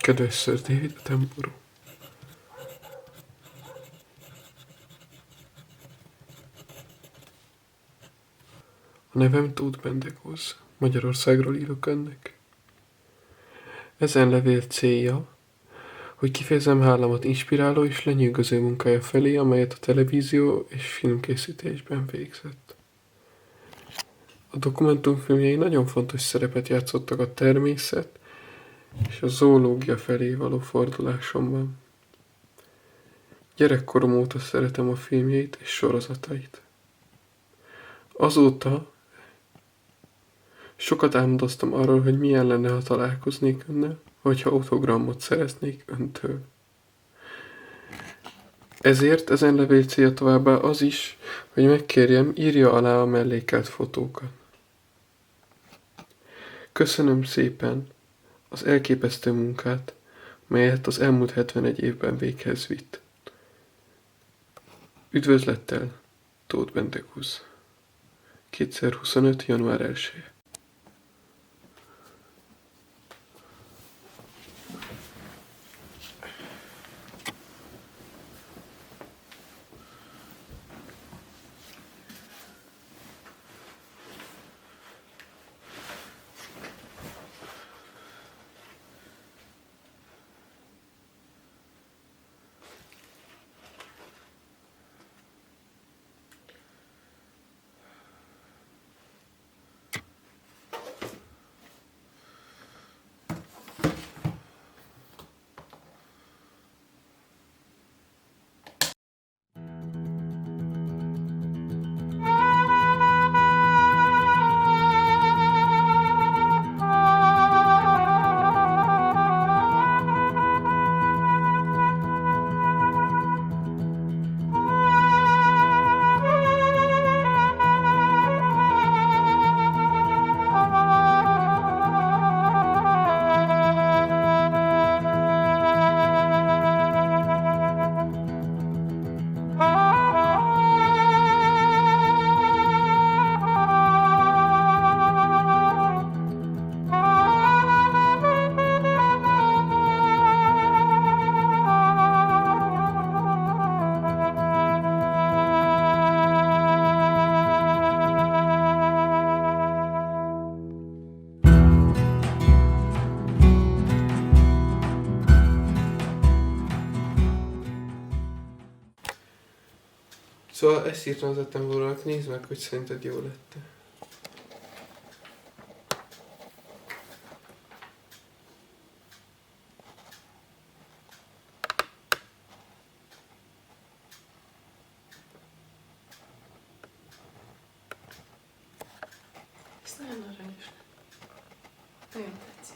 Kedves Sir David Attenborough. A nevem Tóth Bendegúz. Magyarországról írok önnek. Ezen levél célja, hogy kifejezem hálámat inspiráló és lenyűgöző munkája felé, amelyet a televízió és filmkészítésben végzett. A dokumentumfilmjei nagyon fontos szerepet játszottak a természet és a zoológia felé való fordulásomban. Gyerekkorom óta szeretem a filmjeit és sorozatait. Azóta sokat álmodoztam arról, hogy milyen lenne, ha találkoznék önnel, vagy ha autogramot szereznék öntől. Ezért ezen levél célja továbbá az is, hogy megkérjem, írja alá a mellékelt fotókat. Köszönöm szépen az elképesztő munkát, melyet az elmúlt 71 évben véghez vitt. Üdvözlettel, Tóth Bendegúz. 2025. január 1. Szóval ezt írtam az Attenborough-nak, nézd meg, hogy szerinted jó lett. Ez nagyon aranyos. Nagyon tetszik.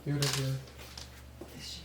Jó reggelt! Tessék.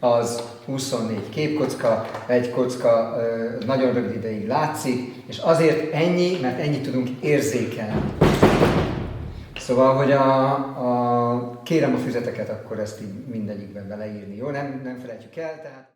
Az 24 képkocka, egy kocka nagyon rövid ideig látszik, és azért ennyi, mert ennyit tudunk érzékelni. Szóval, hogy kérem a füzeteket, akkor ezt így mindegyikben beleírni, jó? Nem felejtjük el, tehát...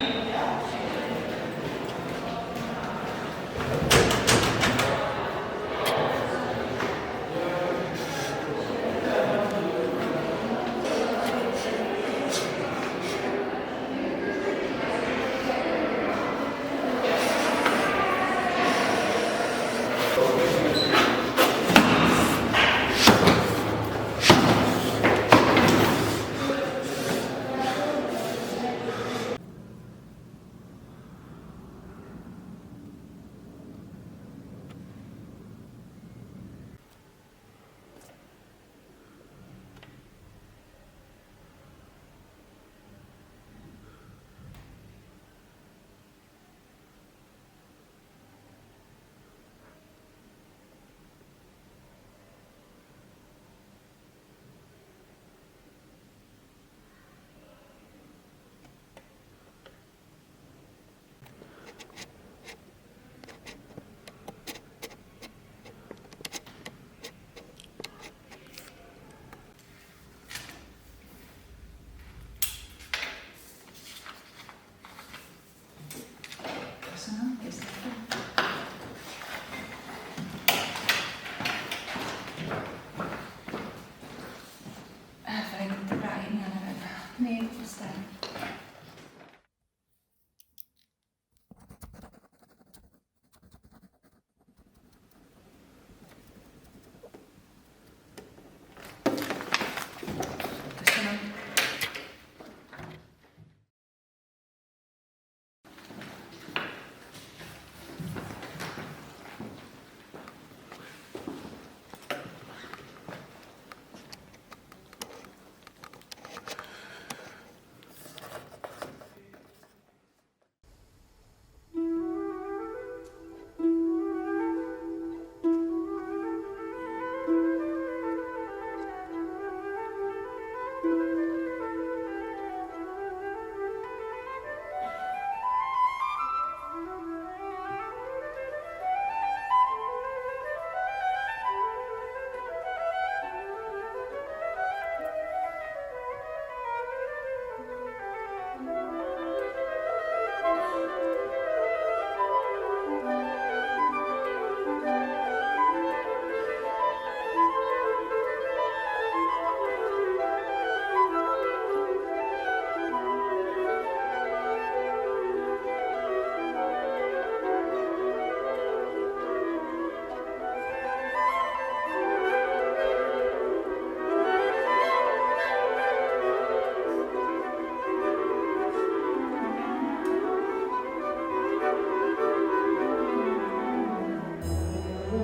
Jó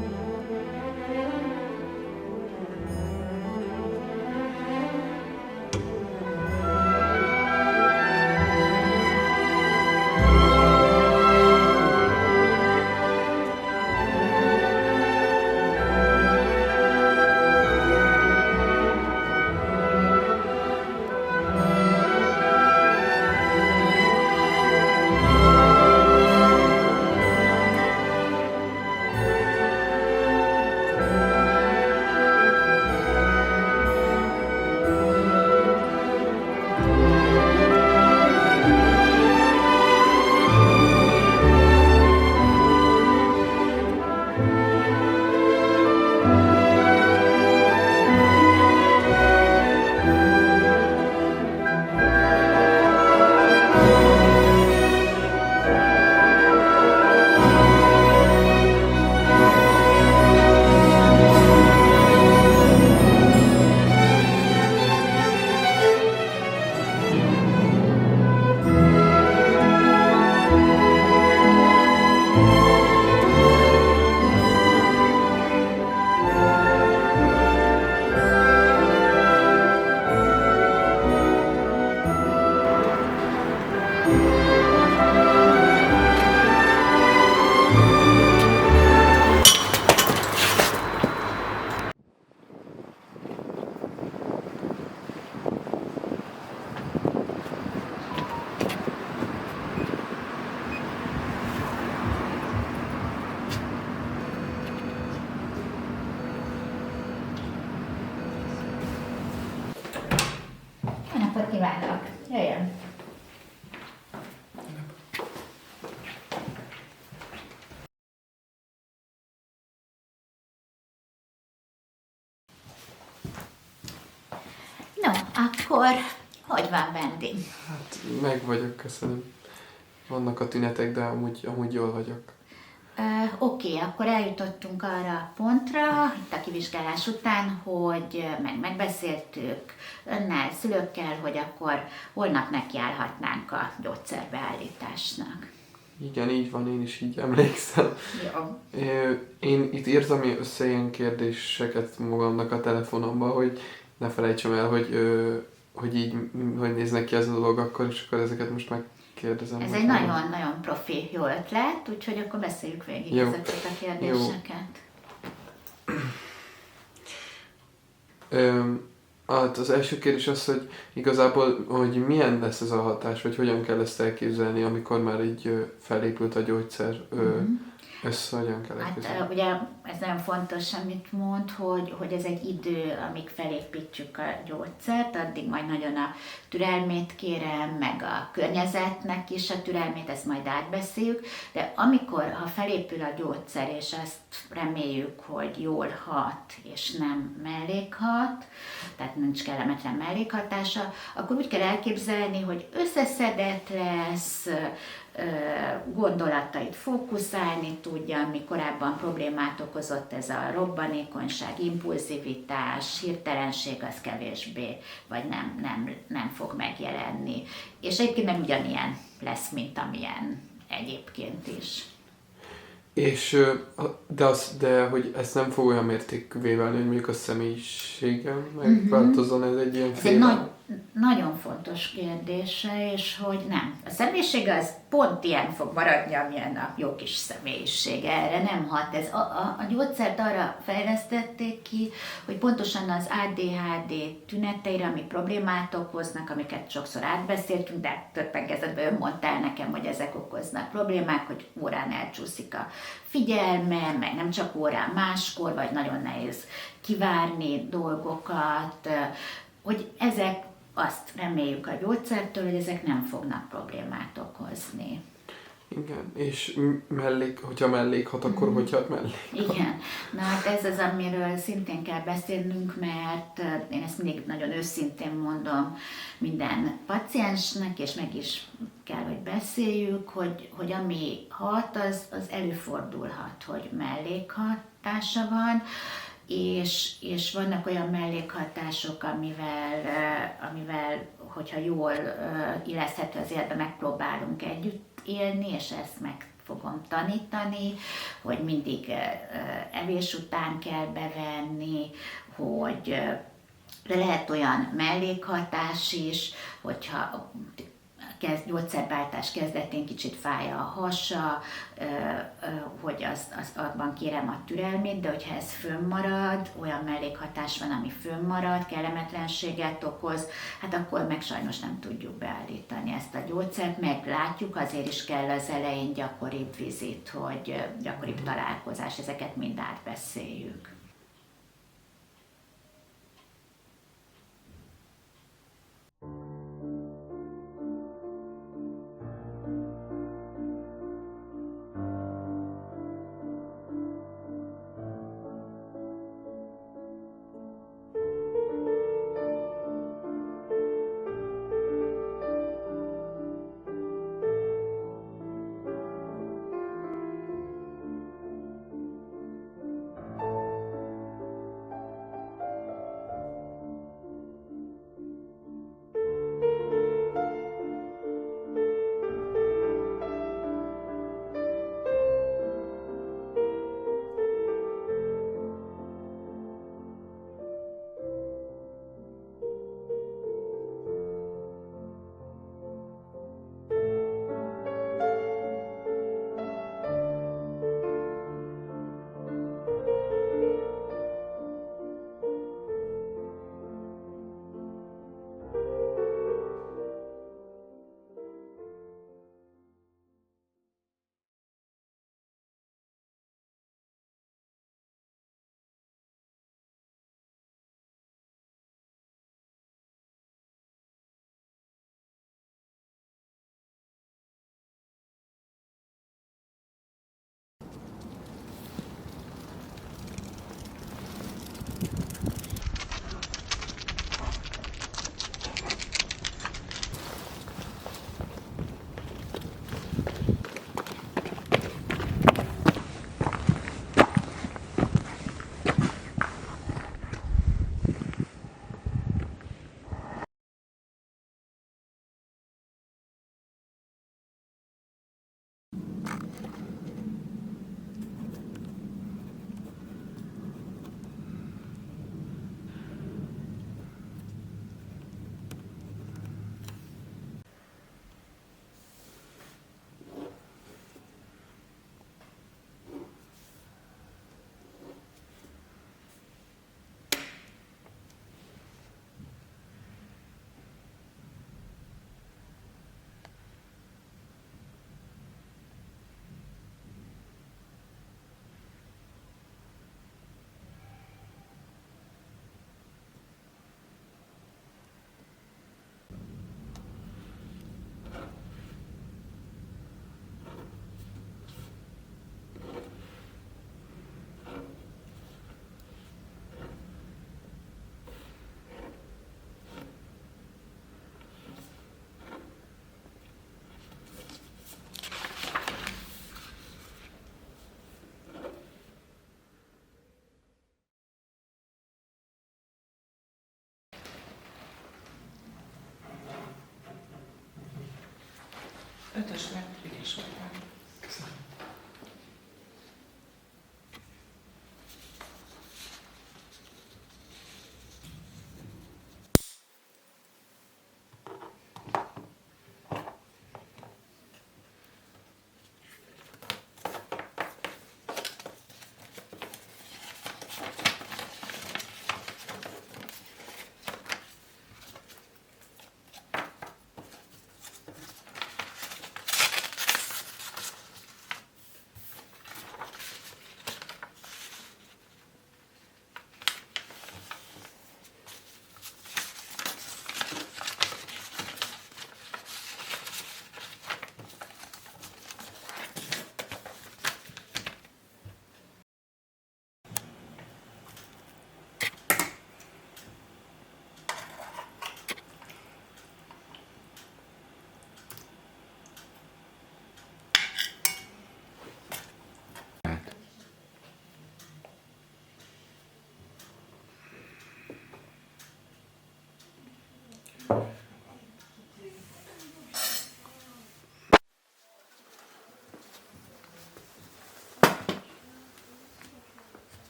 napot kívánok! Jöjjön! No, akkor hogy van Bendi? Hát meg vagyok, köszönöm. Vannak a tünetek, de amúgy jól vagyok. Oké, akkor eljutottunk arra a pontra, itt a kivizsgálás után, hogy megbeszéltük önnel, szülőkkel, hogy akkor holnap nekiállhatnánk a gyógyszerbeállításnak. Igen, így van, én is így emlékszem. Jó. Én itt írtam össze ilyen kérdéseket magamnak a telefonomba, hogy ne felejtsem el, hogy így hogy néznek ki ez a dolog akkor, és akkor ezeket most megkérdezem. Ez egy nagyon-nagyon profi jó ötlet, úgyhogy akkor beszéljük végig Jó. ezeket a kérdéseket. Hát az első kérdés az, hogy igazából, hogy milyen lesz ez a hatás, vagy hogyan kell ezt elképzelni, amikor már így felépült a gyógyszer, hogyan kell elképzelni? Hát ugye ez nagyon fontos, amit mond, hogy ez egy idő, amíg felépítjük a gyógyszert, addig majd nagyon a türelmét kérem, meg a környezetnek is a türelmét, ezt majd átbeszéljük, de ha felépül a gyógyszer, és ezt reméljük, hogy jól hat, és nem mellékhat, tehát nincs kellemetlen mellékhatása, akkor úgy kell elképzelni, hogy összeszedett lesz, gondolatait fókuszálni tudja, ami korábban problémát okozott, ez a robbanékonyság, impulzivitás, hirtelenség, az kevésbé, vagy nem fog megjelenni. És egyébként meg ugyanilyen lesz, mint amilyen egyébként is. És, de hogy ezt nem fog olyan mértékűvé válni, hogy mondjuk a személyiségem megváltozzon, ez egy ilyen Ez egy nagyon fontos kérdése, és hogy nem. A személyisége az pont ilyen fog maradni, amilyen a jó kis személyisége. Erre nem hat. A gyógyszert arra fejlesztették ki, hogy pontosan az ADHD tüneteire, ami problémát okoznak, amiket sokszor átbeszéltünk, de többen kezdetben ön mondta el nekem, hogy ezek okoznak problémák, hogy órán elcsúszik a figyelme, meg nem csak órán, máskor, vagy nagyon nehéz kivárni dolgokat, hogy ezek, azt reméljük a gyógyszertől, hogy ezek nem fognak problémát okozni. Igen, és hogyha mellékhat, akkor hogy hat mellék? Igen, na hát ez az, amiről szintén kell beszélnünk, mert én ezt mindig nagyon őszintén mondom minden paciensnek, és meg is kell, hogy beszéljük, hogy ami hat, az előfordulhat, hogy mellékhatása van, és vannak olyan mellékhatások, amivel hogyha jól illeszthető az életbe, megpróbálunk együtt élni, és ezt meg fogom tanítani, hogy mindig evés után kell bevenni, hogy de lehet olyan mellékhatás is, hogyha gyógyszerváltás kezdetén kicsit fáj a hasa, hogy azt abban kérem a türelmét, de hogyha ez fönnmarad, olyan mellékhatás van, ami fönnmarad, kellemetlenséget okoz, hát akkor meg sajnos nem tudjuk beállítani ezt a gyógyszert, meglátjuk, azért is kell az elején gyakoribb vizit, hogy gyakoribb találkozás, ezeket mind átbeszéljük.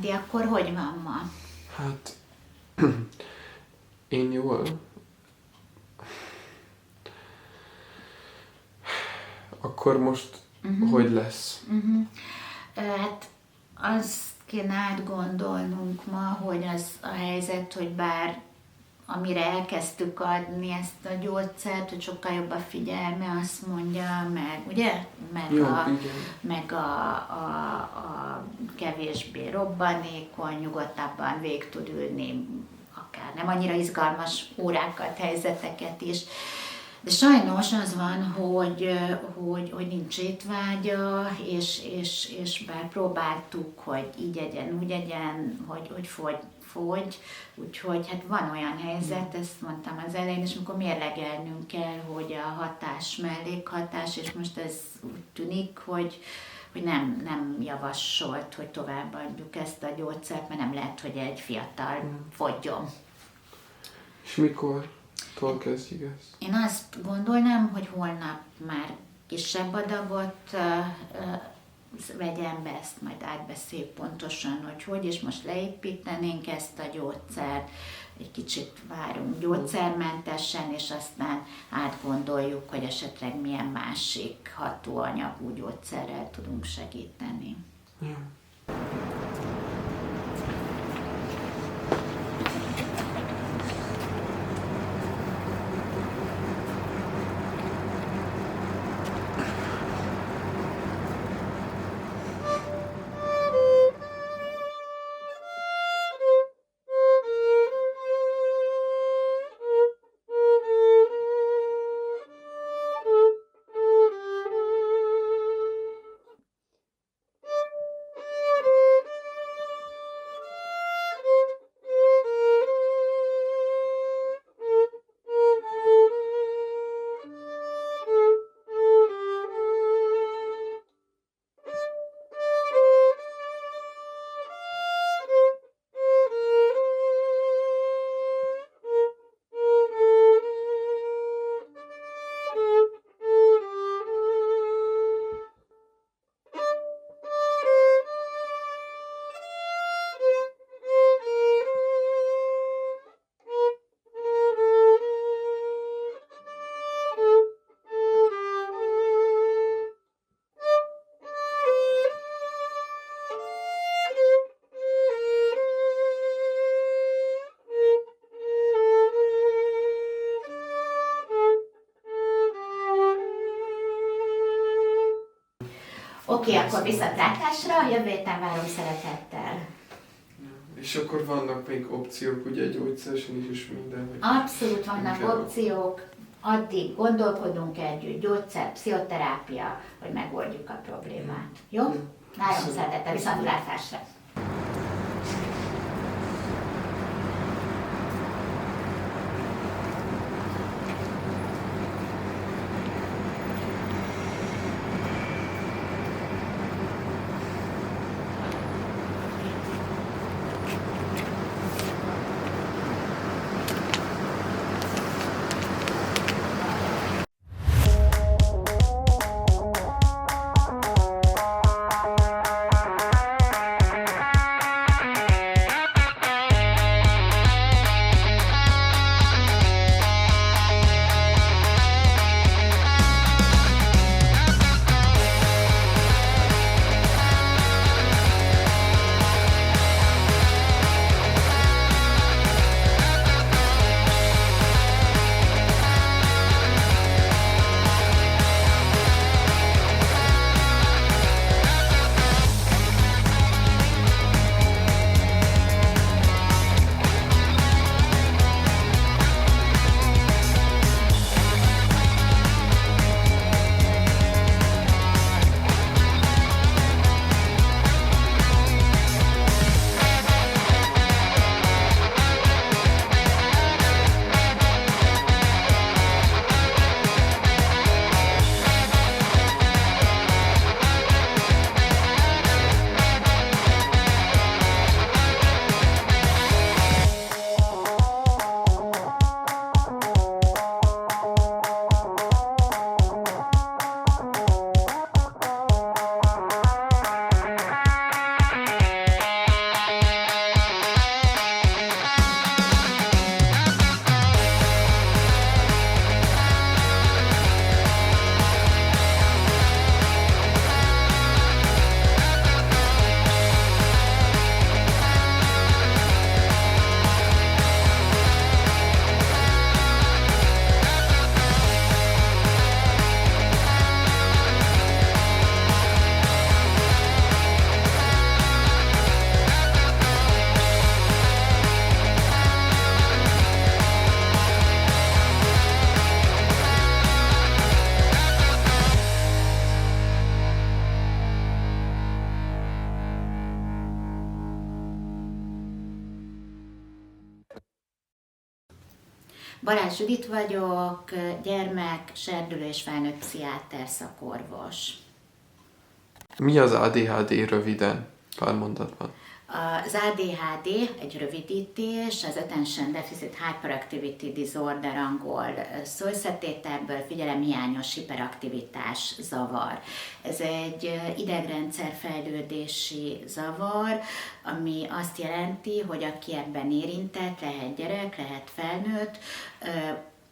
Andi, akkor hogy van ma? Hát, én jól. Akkor most hogy lesz? Hát azt kéne átgondolnunk ma, hogy az a helyzet, hogy bár amire elkezdtük adni ezt a gyógyszert, hogy sokkal jobb a figyelme, azt mondja, meg ugye? Jó, igen. Meg a kevésbé robbanékony, nyugodtabban végig tud ülni, akár nem annyira izgalmas órákat, helyzeteket is. De sajnos az van, hogy nincs étvágya, és bár próbáltuk, hogy így egyen, úgy egyen, hogy fogy, úgyhogy hát van olyan helyzet, ezt mondtam az elején, és amikor mérlegelnünk kell, hogy a hatás mellékhatás, és most ez úgy tűnik, hogy nem javasolt, hogy továbbadjuk ezt a gyógyszert, mert nem lehet, hogy egy fiatal fogyjon. És mikortól kezdjük ezt? Én azt gondolnám, hogy holnap már kisebb adagot vegyen be, ezt majd átbeszél pontosan, hogy, és most leépítenénk ezt a gyógyszert, egy kicsit várunk gyógyszermentesen, és aztán átgondoljuk, hogy esetleg milyen másik hatóanyagú gyógyszerrel tudunk segíteni. Jó. Oké, akkor viszontlátásra, jövő héten várom szeretettel. És akkor vannak még opciók, ugye gyógyszeresen is, és minden. hogy Abszolút vannak inkább- opciók, addig gondolkodunk együtt, gyógyszer, pszichoterápia, hogy megoldjuk a problémát. Jó? Várom Köszönöm. szeretettel, viszontlátásra. Balázs Judit vagyok, gyermek, serdülő és felnőtt pszichiáter szakorvos. Mi az ADHD röviden, pár mondatban? Az ADHD egy rövidítés, az Attention Deficit Hyperactivity Disorder angol szóösszetételből, figyelemhiányos hiperaktivitás zavar. Ez egy idegrendszer fejlődési zavar, ami azt jelenti, hogy aki ebben érintett, lehet gyerek, lehet felnőtt,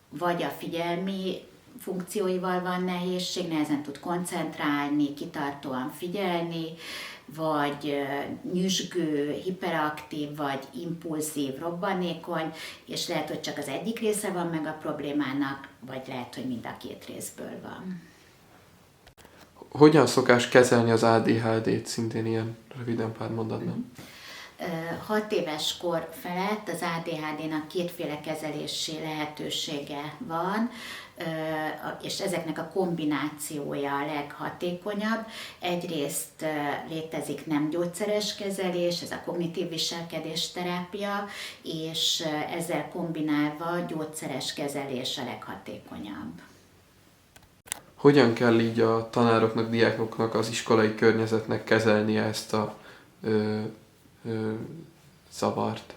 vagy a figyelmi funkcióival van nehézség, nehezen tud koncentrálni, kitartóan figyelni, vagy nyüzsgő, hiperaktív, vagy impulzív, robbanékony, és lehet, hogy csak az egyik része van meg a problémának, vagy lehet, hogy mind a két részből van. Hogyan szokás kezelni az ADHD-t, szintén ilyen röviden pár mondatban? 6 éves kor felett az ADHD-nak kétféle kezelési lehetősége van, és ezeknek a kombinációja a leghatékonyabb. Egyrészt létezik nem gyógyszeres kezelés, ez a kognitív viselkedés terápia, és ezzel kombinálva gyógyszeres kezelés a leghatékonyabb. Hogyan kell így a tanároknak, diákoknak, az iskolai környezetnek kezelnie ezt a zavart?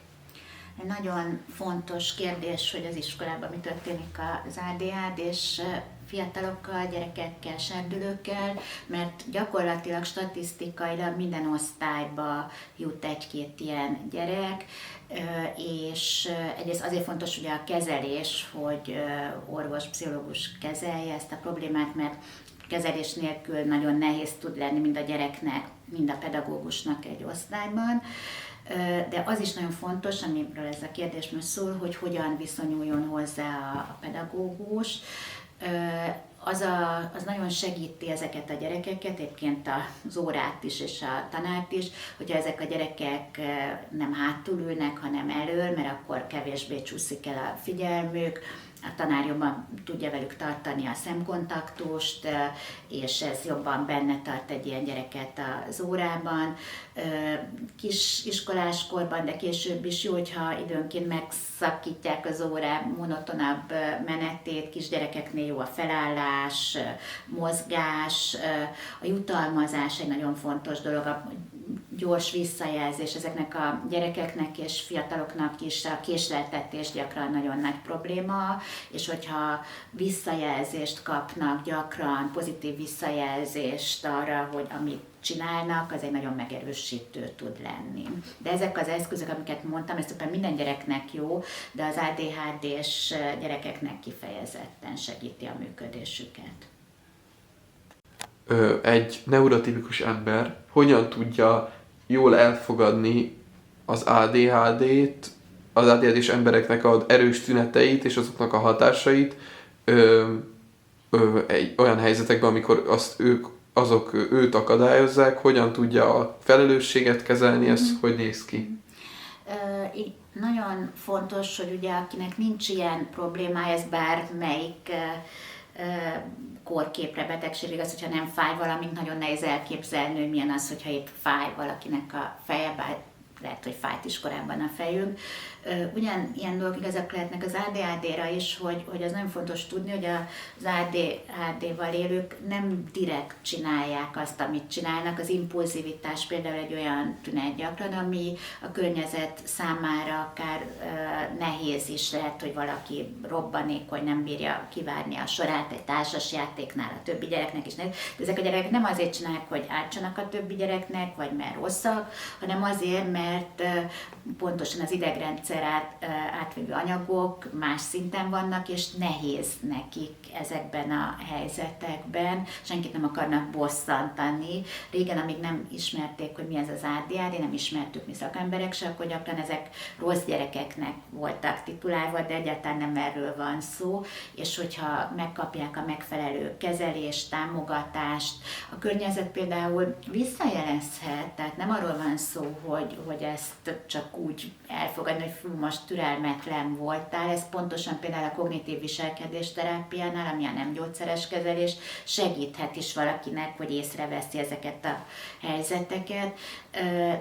Egy nagyon fontos kérdés, hogy az iskolában mi történik az ADHD-s fiatalokkal, gyerekekkel, serdülőkkel, mert gyakorlatilag statisztikailag minden osztályba jut egy-két ilyen gyerek, és egyrészt azért fontos ugye a kezelés, hogy orvos, pszichológus kezelje ezt a problémát, mert kezelés nélkül nagyon nehéz tud lenni mind a gyereknek, mind a pedagógusnak egy osztályban. De az is nagyon fontos, amiről ez a kérdés most szól, hogy hogyan viszonyuljon hozzá a pedagógus. Az nagyon segíti ezeket a gyerekeket, egyébként az órát is és a tanárt is, hogyha ezek a gyerekek nem hátul ülnek, hanem elől, mert akkor kevésbé csúszik el a figyelmük, a tanár jobban tudja velük tartani a szemkontaktust, és ez jobban benne tart egy ilyen gyereket az órában. Kis iskoláskorban, de később is jó, hogyha időnként megszakítják az órá monotonabb menetét, kisgyerekeknél jó a felállás, mozgás, a jutalmazás egy nagyon fontos dolog, a gyors visszajelzés ezeknek a gyerekeknek és fiataloknak is a késleltetés gyakran nagyon nagy probléma, és hogyha visszajelzést kapnak gyakran, pozitív visszajelzést arra, hogy amit csinálnak, az egy nagyon megerősítő tud lenni. De ezek az eszközök, amiket mondtam, ez szépen minden gyereknek jó, de az ADHD-s gyerekeknek kifejezetten segíti a működésüket. Egy neurotipikus ember hogyan tudja jól elfogadni az ADHD-t, az ADHD-s embereknek az erős tüneteit és azoknak a hatásait egy olyan helyzetekben, amikor azok őt akadályozzák, hogyan tudja a felelősséget kezelni, ez hogy néz ki? Nagyon fontos, hogy ugye akinek nincs ilyen problémája, ez bármelyik korképre, betegségre, az, hogyha nem fáj valamint, nagyon nehéz elképzelni, hogy milyen az, hogyha épp fáj valakinek a feje, bár lehet, hogy fájt is korábban a fejünk. Ugyanilyen dolgok igazak lehetnek az ADHD-ra is, hogy az nagyon fontos tudni, hogy az ADHD-val élők nem direkt csinálják azt, amit csinálnak. Az impulzivitás például egy olyan tünet gyakran, ami a környezet számára akár nehéz is lehet, hogy valaki robbanékony, nem bírja kivárni a sorát egy társasjátéknál, a többi gyereknek is nehéz. De ezek a gyerekek nem azért csinálják, hogy ártsanak a többi gyereknek, vagy mert rosszak, hanem azért, mert pontosan az idegrendszer átvevő anyagok más szinten vannak, és nehéz nekik ezekben a helyzetekben. Senkit nem akarnak bosszantani. Régen, amíg nem ismerték, hogy mi ez az ADHD, nem ismertük mi szakemberek se, akkor gyakran ezek rossz gyerekeknek voltak titulálva, de egyáltalán nem erről van szó, és hogyha megkapják a megfelelő kezelést, támogatást, A környezet például visszajelezhet, tehát nem arról van szó, hogy ezt csak úgy elfogadni, hogy fú, most türelmetlen voltál. Ez pontosan például a kognitív viselkedésterápiánál, ami a nem gyógyszeres kezelés, segíthet is valakinek, hogy észreveszi ezeket a helyzeteket,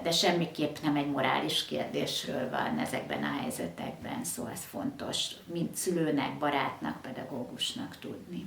de semmiképp nem egy morális kérdésről van ezekben a helyzetekben, szóval ez fontos, mint szülőnek, barátnak, pedagógusnak tudni.